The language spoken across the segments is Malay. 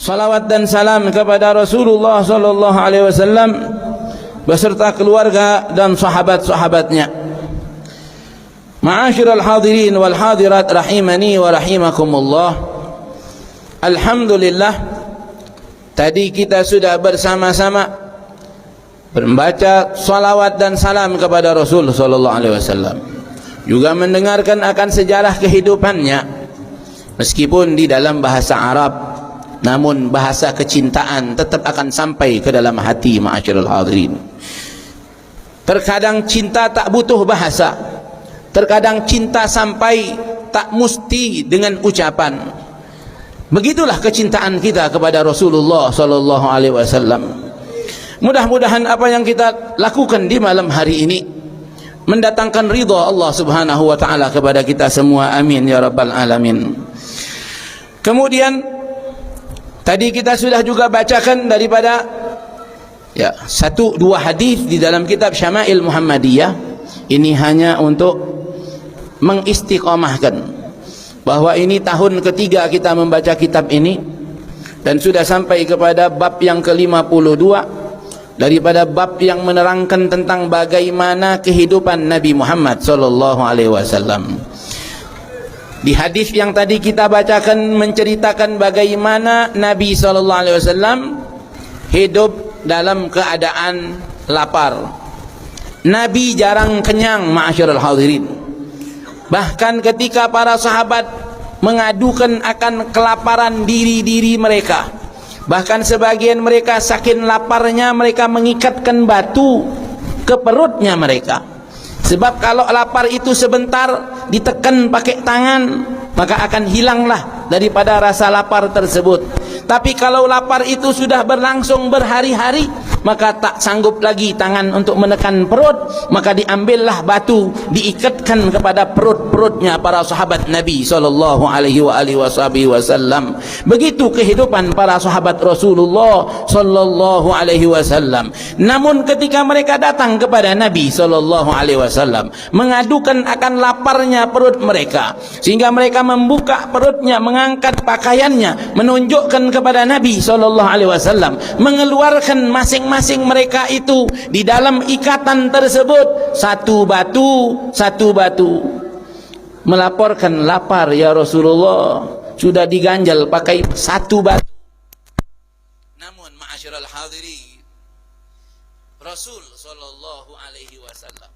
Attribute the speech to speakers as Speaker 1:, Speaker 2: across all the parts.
Speaker 1: salawat dan salam kepada Rasulullah sallallahu alaihi wasallam beserta keluarga dan sahabat-sahabatnya. Ma'asyiral hadirin wal hadirat rahimani wa rahimakumullah. Alhamdulillah, tadi kita sudah bersama-sama membaca salawat dan salam kepada Rasul sallallahu alaihi wasallam, juga mendengarkan akan sejarah kehidupannya, meskipun di dalam bahasa Arab, namun bahasa kecintaan tetap akan sampai ke dalam hati. Ma'asyiral hadirin, terkadang cinta tak butuh bahasa, terkadang cinta sampai tak mesti dengan ucapan. Begitulah kecintaan kita kepada Rasulullah sallallahu alaihi wasallam. Mudah-mudahan apa yang kita lakukan di malam hari ini mendatangkan ridha Allah Subhanahu wa taala kepada kita semua. Amin ya rabbal alamin. Kemudian tadi kita sudah juga bacakan daripada satu dua hadis di dalam kitab Syama'il Muhammadiyah. Ini hanya untuk mengistiqamahkan bahwa ini tahun ketiga kita membaca kitab ini, dan sudah sampai kepada bab yang ke-52 daripada bab yang menerangkan tentang bagaimana kehidupan Nabi Muhammad sallallahu alaihi wasallam. Di hadis yang tadi kita bacakan menceritakan bagaimana Nabi sallallahu alaihi wasallam hidup dalam keadaan lapar. Nabi jarang kenyang, ma'asyiral hadirin. Bahkan ketika para sahabat mengadukan akan kelaparan diri-diri mereka, bahkan sebagian mereka saking laparnya mereka mengikatkan batu ke perutnya mereka. Sebab kalau lapar itu sebentar ditekan pakai tangan, maka akan hilanglah daripada rasa lapar tersebut. Tapi kalau lapar itu sudah berlangsung berhari-hari, maka tak sanggup lagi tangan untuk menekan perut, maka diambillah batu, diikatkan kepada perut-perutnya para sahabat Nabi sallallahu alaihi wasallam. Begitu kehidupan para sahabat Rasulullah sallallahu alaihi wasallam. Namun ketika mereka datang kepada Nabi sallallahu alaihi wasallam mengadukan akan laparnya perut mereka, sehingga mereka membuka perutnya, mengangkat pakaiannya, menunjukkan kepada Nabi sallallahu alaihi wasallam, mengeluarkan masing-masing mereka itu di dalam ikatan tersebut satu batu, melaporkan lapar, ya Rasulullah, sudah diganjal pakai satu batu. Namun ma'asyiral hadirin, Rasul sallallahu alaihi wasallam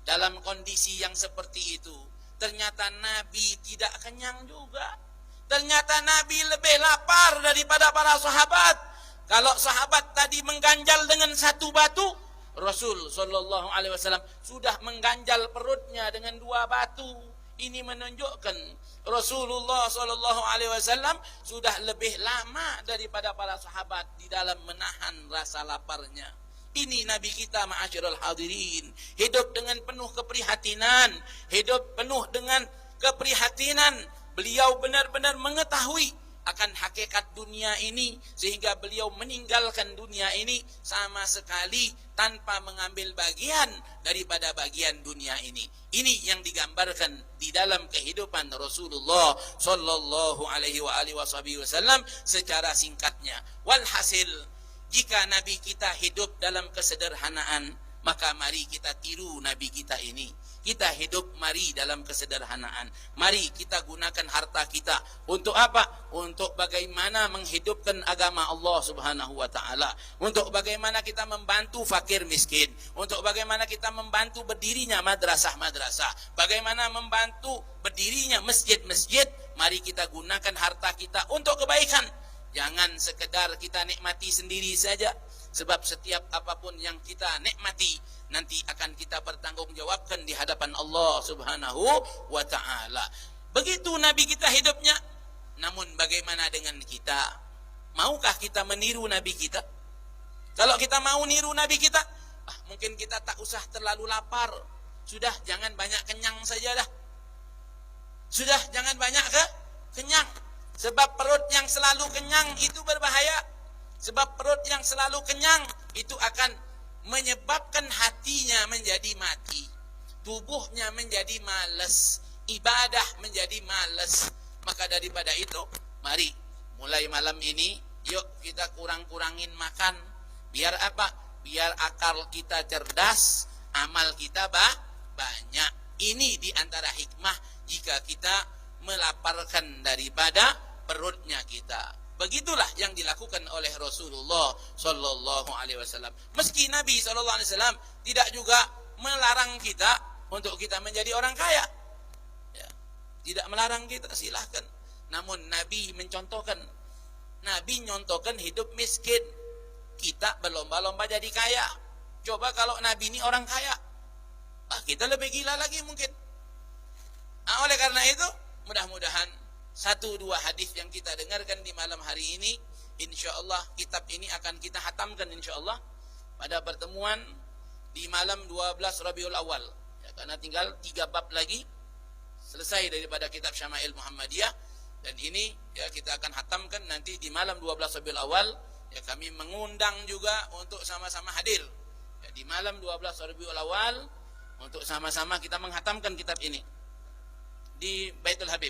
Speaker 1: dalam kondisi yang seperti itu, ternyata Nabi tidak kenyang juga. Ternyata Nabi lebih lapar daripada para sahabat. Kalau sahabat tadi mengganjal dengan satu batu, Rasul sallallahu alaihi wasallam sudah mengganjal perutnya dengan dua batu. Ini menunjukkan Rasulullah sallallahu alaihi wasallam sudah lebih lama daripada para sahabat di dalam menahan rasa laparnya. Ini Nabi kita, ma'asyiral hadirin, hidup dengan penuh keprihatinan, hidup penuh dengan keprihatinan. Beliau benar-benar mengetahui akan hakikat dunia ini, sehingga beliau meninggalkan dunia ini sama sekali tanpa mengambil bagian daripada bagian dunia ini. Ini yang digambarkan di dalam kehidupan Rasulullah sallallahu alaihi wasallam secara singkatnya. Walhasil, jika Nabi kita hidup dalam kesederhanaan, maka mari kita tiru Nabi kita ini. Kita hidup mari dalam kesederhanaan. Mari kita gunakan harta kita untuk apa? Untuk bagaimana menghidupkan agama Allah Subhanahu wa taala. Untuk bagaimana kita membantu fakir miskin. Untuk bagaimana kita membantu berdirinya madrasah-madrasah. Bagaimana membantu berdirinya masjid-masjid. Mari kita gunakan harta kita untuk kebaikan. Jangan sekedar kita nikmati sendiri saja. Sebab setiap apapun yang kita nikmati nanti akan kita pertanggungjawabkan di hadapan Allah Subhanahu wa taala. Begitu Nabi kita hidupnya. Namun bagaimana dengan kita? Maukah kita meniru Nabi kita? Kalau kita mau niru Nabi kita, mungkin kita tak usah terlalu lapar. Sudah jangan banyak kenyang saja dah. Sudah jangan banyak kenyang. Sebab perut yang selalu kenyang itu berbahaya. Sebab perut yang selalu kenyang itu akan menyebabkan hatinya menjadi mati, tubuhnya menjadi malas, ibadah menjadi malas. Maka daripada itu, mari mulai malam ini Yuk kita kurang-kurangin makan. Biar apa? Biar akal kita cerdas, amal kita banyak. Ini diantara hikmah jika kita melaparkan daripada perutnya kita. Begitulah yang dilakukan oleh Rasulullah Sallallahu Alaihi Wasallam. Meski Nabi Sallallahu Alaihi Wasallam tidak juga melarang kita untuk kita menjadi orang kaya, ya, tidak melarang kita, silahkan. Namun Nabi mencontohkan, Nabi nyontohkan hidup miskin. Kita berlomba-lomba jadi kaya. Coba kalau Nabi ini orang kaya, kita lebih gila lagi mungkin. Nah, oleh karena itu, mudah-mudahan satu dua hadis yang kita dengarkan di malam hari ini, insya Allah kitab ini akan kita hatamkan insya Allah pada pertemuan di malam 12 Rabiul Awal, ya, karena tinggal 3 bab lagi selesai daripada kitab Syama'il Muhammadiyah. Dan ini ya kita akan hatamkan nanti di malam 12 Rabiul Awal. Ya, kami mengundang juga untuk sama-sama hadir ya, di malam 12 Rabiul Awal untuk sama-sama kita menghatamkan kitab ini di Baitul Habib.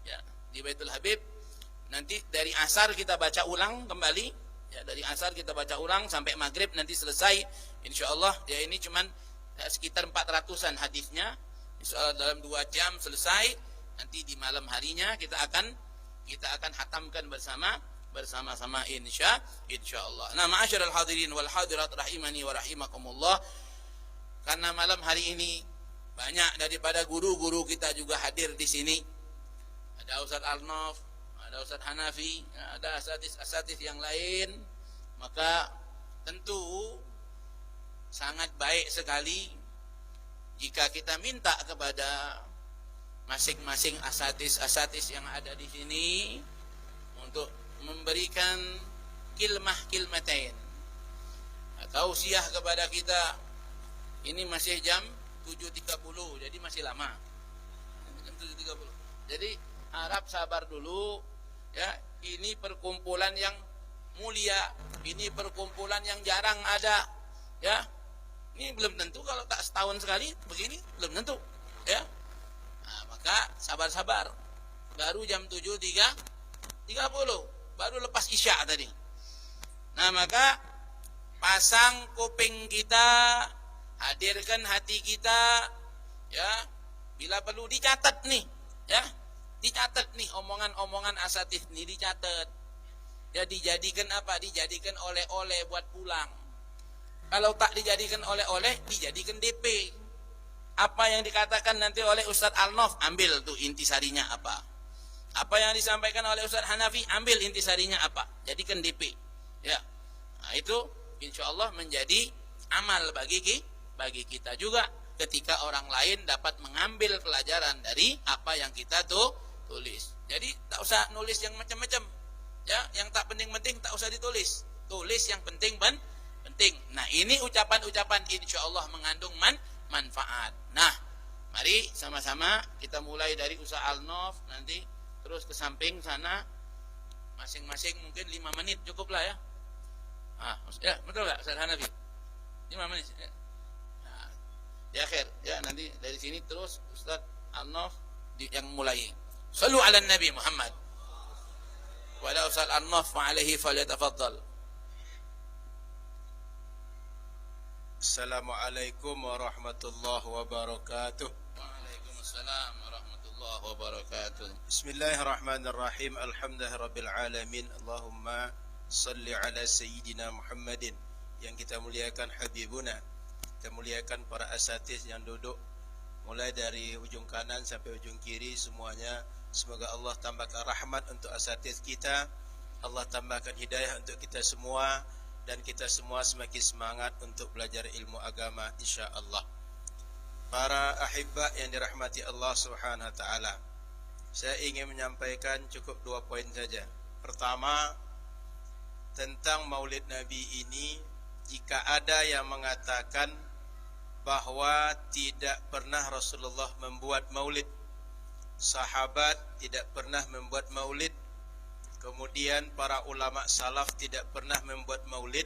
Speaker 1: Ya, di Baitul Habib nanti dari asar kita baca ulang kembali, ya, dari asar kita baca ulang sampai maghrib nanti selesai insyaallah. Ya, ini cuman ya, sekitar 400-an hadisnya, insyaallah dalam 2 jam selesai. Nanti di malam harinya kita akan hatamkan bersama-sama insyaallah. Nah, ma'asyiral hadirin wal hadirat rahimani wa rahimakumullah, karena malam hari ini banyak daripada guru-guru kita juga hadir di sini. Ada Ustaz Arnof, ada Ustaz Hanafi, ada asatidz yang lain. Maka tentu sangat baik sekali jika kita minta kepada masing-masing asatidz yang ada di sini untuk memberikan kilmatain atau tausiah kepada kita. Ini masih jam 7.30, jadi masih lama. Jam 7.30. Jadi harap sabar dulu, ya. Ini perkumpulan yang mulia, ini perkumpulan yang jarang ada, ya. Ini belum tentu kalau tak setahun sekali begini, belum tentu, ya. Nah, maka sabar-sabar. Baru jam 7.30, baru lepas Isya tadi. Nah, maka pasang kuping kita, hadirkan hati kita, ya. Bila perlu dicatat nih, ya. Dicatat nih omongan-omongan asatidz ini, dicatat. Ya, dijadikan apa? Dijadikan oleh-oleh buat pulang. Kalau tak dijadikan oleh-oleh, dijadikan DP. Apa yang dikatakan nanti oleh Ustaz Arnof, ambil tuh intisarinya apa. Apa yang disampaikan oleh Ustaz Hanafi, ambil intisarinya apa. Jadikan DP. Ya. Nah, itu insyaallah menjadi amal bagi kita juga, ketika orang lain dapat mengambil pelajaran dari apa yang kita tulis. Jadi tak usah nulis yang macam-macam, ya. Yang tak penting-penting tak usah ditulis. Tulis yang penting. Nah, ini ucapan-ucapan insyaallah mengandung manfaat. Nah, mari sama-sama kita mulai dari Ustaz Arnof, nanti terus ke samping sana, masing-masing mungkin 5 menit cukup lah, ya. Ya, betul nggak Ustaz Hanafi? 5 menit. Ya. Nah, di akhir, ya, nanti dari sini terus Ustaz Arnof yang mulai. Sallu ala Nabi Muhammad. Wa ala Ustaz Arnof wa alaihi falyatafaddal.
Speaker 2: Assalamualaikum warahmatullahi wabarakatuh.
Speaker 1: Waalaikumsalam warahmatullahi wabarakatuh.
Speaker 2: Bismillahirrahmanirrahim. Alhamdulillahirabbil alamin. Allahumma salli ala sayyidina Muhammadin. Yang kita muliakan Habibuna, kita muliakan para asatidz yang duduk mulai dari ujung kanan sampai ujung kiri semuanya. Semoga Allah tambahkan rahmat untuk asatidz kita, Allah tambahkan hidayah untuk kita semua, dan kita semua semakin semangat untuk belajar ilmu agama insyaallah. Para ahibba yang dirahmati Allah Subhanahu wa taala, saya ingin menyampaikan cukup 2 poin saja. Pertama, tentang Maulid Nabi ini, jika ada yang mengatakan bahwa tidak pernah Rasulullah membuat maulid, sahabat tidak pernah membuat maulid, kemudian para ulama salaf tidak pernah membuat maulid,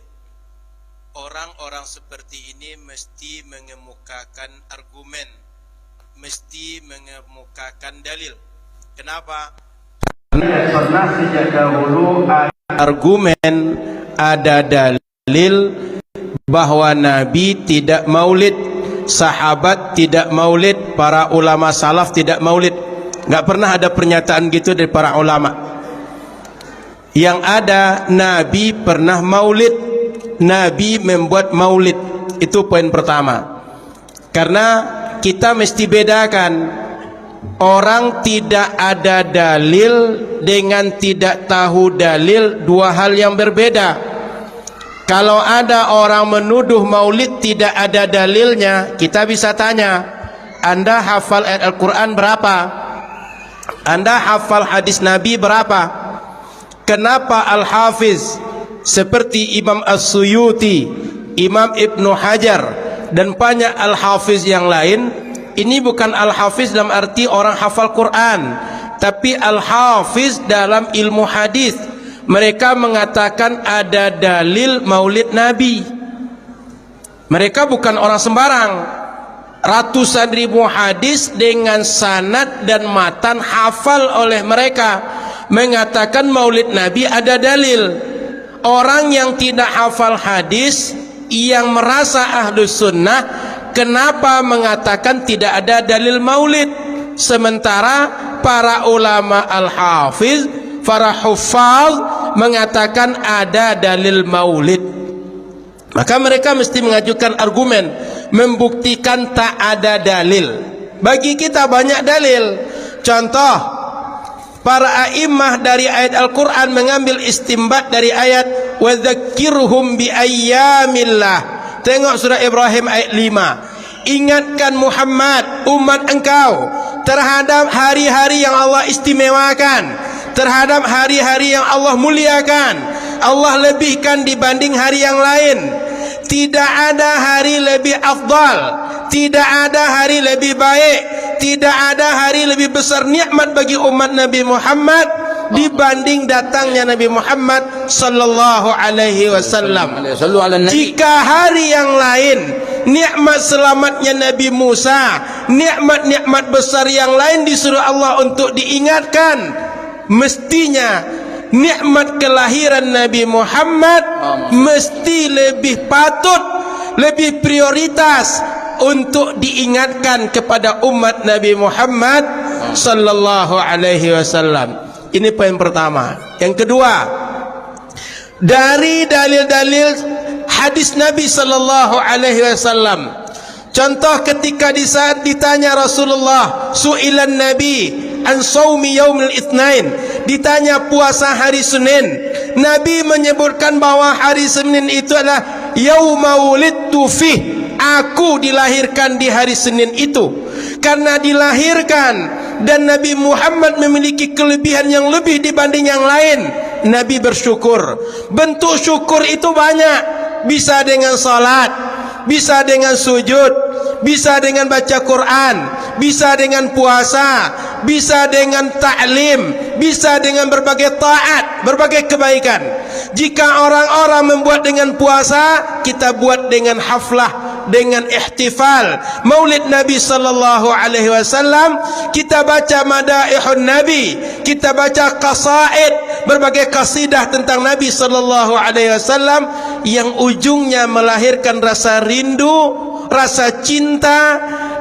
Speaker 2: orang-orang seperti ini mesti mengemukakan argumen, mesti mengemukakan dalil. Kenapa?
Speaker 3: Karena pernah sejak dahulu ada argumen, ada dalil bahwa Nabi tidak maulid, sahabat tidak maulid, para ulama salaf tidak maulid. Enggak pernah ada pernyataan gitu dari para ulama. Yang ada, Nabi pernah maulid, Nabi membuat maulid. Itu poin pertama. Karena kita mesti bedakan, orang tidak ada dalil dengan tidak tahu dalil, dua hal yang berbeda. Kalau ada orang menuduh maulid tidak ada dalilnya, kita bisa tanya, Anda hafal ayat Al-Quran berapa? Anda hafal hadis Nabi berapa? Kenapa Al-Hafiz seperti Imam As-Suyuti, Imam Ibnu Hajar dan banyak Al-Hafiz yang lain, ini bukan Al-Hafiz dalam arti orang hafal Quran, tapi Al-Hafiz dalam ilmu hadis. Mereka mengatakan ada dalil maulid Nabi. Mereka bukan orang sembarang. Ratusan ribu hadis dengan sanad dan matan hafal oleh mereka, mengatakan maulid Nabi ada dalil. Orang yang tidak hafal hadis, yang merasa ahlus sunnah, kenapa mengatakan tidak ada dalil maulid? Sementara para ulama al-hafiz, para huffaz mengatakan ada dalil maulid. Maka mereka mesti mengajukan argumen membuktikan tak ada dalil. Bagi kita banyak dalil. Contoh, para a'immah dari ayat Al-Quran mengambil istimbat dari ayat wa dzakirhum bi ayyamillah. Tengok surah Ibrahim ayat 5. Ingatkan Muhammad, umat engkau, terhadap hari-hari yang Allah istimewakan, terhadap hari-hari yang Allah muliakan, Allah lebihkan dibanding hari yang lain. Tidak ada hari lebih afdal, tidak ada hari lebih baik, tidak ada hari lebih besar nikmat bagi umat Nabi Muhammad dibanding datangnya Nabi Muhammad sallallahu alaihi wasallam. Jika hari yang lain, nikmat selamatnya Nabi Musa, nikmat-nikmat besar yang lain disuruh Allah untuk diingatkan, mestinya nikmat kelahiran Nabi Muhammad mesti lebih patut, lebih prioritas untuk diingatkan kepada umat Nabi Muhammad sallallahu alaihi wasallam. Ini poin pertama. Yang kedua, dari dalil-dalil hadis Nabi sallallahu alaihi wasallam. Contoh ketika di saat ditanya Rasulullah, su'ilan Nabi an saumi yaumil itsnain, ditanya puasa hari Senin, Nabi menyebutkan bahwa hari Senin itu adalah yauma wulidtu fih, aku dilahirkan di hari Senin itu. Karena dilahirkan dan Nabi Muhammad memiliki kelebihan yang lebih dibanding yang lain, Nabi bersyukur. Bentuk syukur itu banyak, bisa dengan salat, bisa dengan sujud, bisa dengan baca Quran, bisa dengan puasa, bisa dengan ta'lim, bisa dengan berbagai taat, berbagai kebaikan. Jika orang-orang membuat dengan puasa, kita buat dengan haflah, dengan ihtifal maulid Nabi sallallahu alaihi wasallam. Kita baca madaihun Nabi, kita baca qasaid, berbagai qasidah tentang Nabi sallallahu alaihi wasallam yang ujungnya melahirkan rasa rindu, rasa cinta,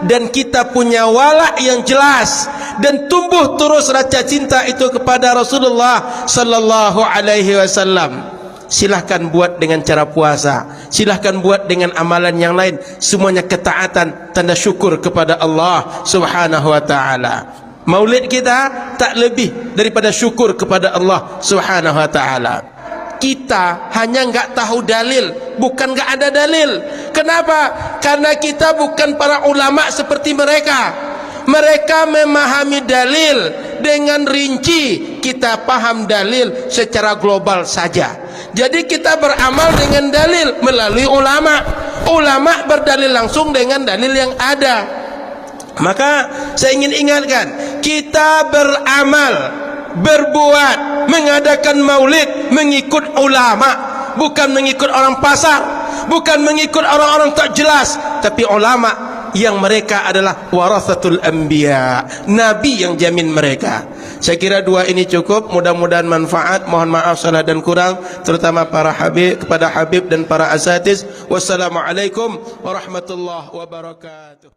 Speaker 3: dan kita punya wala yang jelas, dan tumbuh terus rasa cinta itu kepada Rasulullah sallallahu alaihi wasallam. Silahkan buat dengan cara puasa, silahkan buat dengan amalan yang lain, semuanya ketaatan, tanda syukur kepada Allah subhanahu wa ta'ala. Maulid kita tak lebih daripada syukur kepada Allah subhanahu wa ta'ala. Kita hanya enggak tahu dalil, bukan enggak ada dalil. Kenapa? Karena kita bukan para ulama seperti mereka. Mereka memahami dalil dengan rinci, kita paham dalil secara global saja. Jadi kita beramal dengan dalil melalui ulama. Ulama berdalil langsung dengan dalil yang ada. Maka saya ingin ingatkan, kita beramal, berbuat, mengadakan maulid mengikut ulama, bukan mengikut orang pasar, bukan mengikut orang-orang tak jelas, tapi ulama yang mereka adalah warathatul anbiya, nabi yang jamin mereka. Saya kira dua ini cukup, mudah-mudahan manfaat. Mohon maaf salah dan kurang, terutama para habib, kepada habib dan para asatiz. Wassalamualaikum warahmatullahi wabarakatuh.